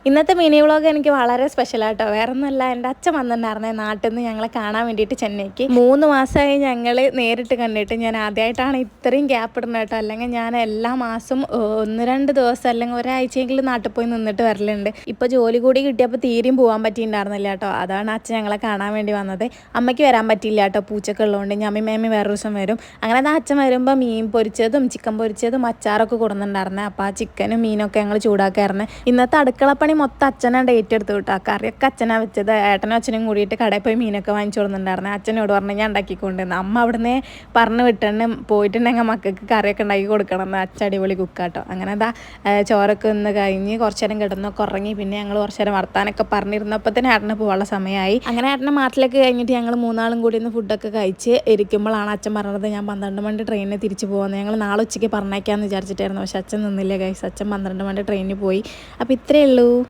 ഇന്നത്തെ mini vlog എനിക്ക് വളരെ സ്പെഷ്യലാട്ടോ. വേറെ ഒന്നുമല്ല, എൻ്റെ അച്ഛൻ വന്നിട്ടുണ്ടായിരുന്നേ നാട്ടിൽ നിന്ന് ഞങ്ങളെ കാണാൻ വേണ്ടിയിട്ട് ചെന്നൈക്ക്. 3 മാസമായി ഞങ്ങൾ നേരിട്ട് കണ്ടിട്ട്. ഞാൻ ആദ്യമായിട്ടാണ് ഇത്രയും ഗ്യാപ്പ് ഇടുന്നത് കേട്ടോ. അല്ലെങ്കിൽ ഞാൻ എല്ലാ മാസവും 1-2 ദിവസം അല്ലെങ്കിൽ ഒരാഴ്ചയെങ്കിലും നാട്ടിൽ പോയി നിന്നിട്ട് വരലുണ്ട്. ഇപ്പോൾ ജോലി കൂടി കിട്ടിയപ്പോൾ തീരെയും പോകാൻ പറ്റിയിട്ടുണ്ടായിരുന്നില്ല കേട്ടോ. അതാണ് അച്ഛൻ ഞങ്ങളെ കാണാൻ വേണ്ടി വന്നത്. അമ്മയ്ക്ക് വരാൻ പറ്റില്ല കേട്ടോ, പൂച്ചൊക്കെ ഉള്ളതുകൊണ്ട്. ഞമ്മി മേമി വേറെ ദിവസം വരും. അങ്ങനെ അച്ഛൻ വരുമ്പോൾ മീൻ പൊരിച്ചതും ചിക്കൻ പൊരിച്ചതും അച്ചാറൊക്കെ കൊടുക്കുന്നുണ്ടായിരുന്നേ. അപ്പോൾ ആ ചിക്കനും മീനൊക്കെ ഞങ്ങൾ ചൂടാക്കാറുണ്ട്. ഇന്നത്തെ അടുക്കളപ്പണി മൊത്തം അച്ഛനാണ് ഡേറ്റ് എടുത്ത് വിട്ടോ. കറിയൊക്കെ അച്ഛനാണ് വെച്ചത്. ഏട്ടനും അച്ഛനും കൂടിയിട്ട് കടയിൽ പോയി മീനൊക്കെ വാങ്ങിച്ചു കൊടുക്കുന്നുണ്ടായിരുന്നു. അച്ഛനോട് പറഞ്ഞ് ഞാൻ ഉണ്ടാക്കിക്കൊണ്ടിരുന്നു. അമ്മ അവിടുന്ന് പറഞ്ഞ് വിട്ടിട്ട് പോയിട്ടുണ്ടെങ്കിൽ മക്കൾക്ക് കറിയൊക്കെ ഉണ്ടാക്കി കൊടുക്കണം എന്ന്. അച്ഛൻ അടിപൊളി കുക്കാട്ടോ. അങ്ങനെ ചോറൊക്കെ ഒന്ന് കഴിഞ്ഞ് കുറച്ച് നേരം കിടന്നൊക്കെ ഉറങ്ങി. പിന്നെ ഞങ്ങൾ കുറച്ച് നേരം വർത്താനൊക്കെ പറഞ്ഞിരുന്നപ്പോൾ തന്നെ ഏട്ടന് പോകാനുള്ള സമയമായി. അങ്ങനെ ഏട്ടൻ്റെ നാട്ടിലേക്ക് കഴിഞ്ഞിട്ട് ഞങ്ങൾ 3 കൂടി ഇന്ന് ഫുഡൊക്കെ കഴിച്ച് ഇരിക്കുമ്പോഴാണ് അച്ഛൻ പറഞ്ഞത് ഞാൻ 12 മണി ട്രെയിനിന് തിരിച്ച് പോകുന്നത്. ഞങ്ങൾ നാളെ ഉച്ചയ്ക്ക് പറഞ്ഞേക്കാമെന്ന് വിചാരിച്ചിട്ടായിരുന്നു. പക്ഷെ അച്ഛൻ നിന്നില്ല ഗൈസ്. അച്ഛൻ 12 മണി ട്രെയിനിന് പോയി. അപ്പോൾ ഇത്രയേ ഉള്ളൂ.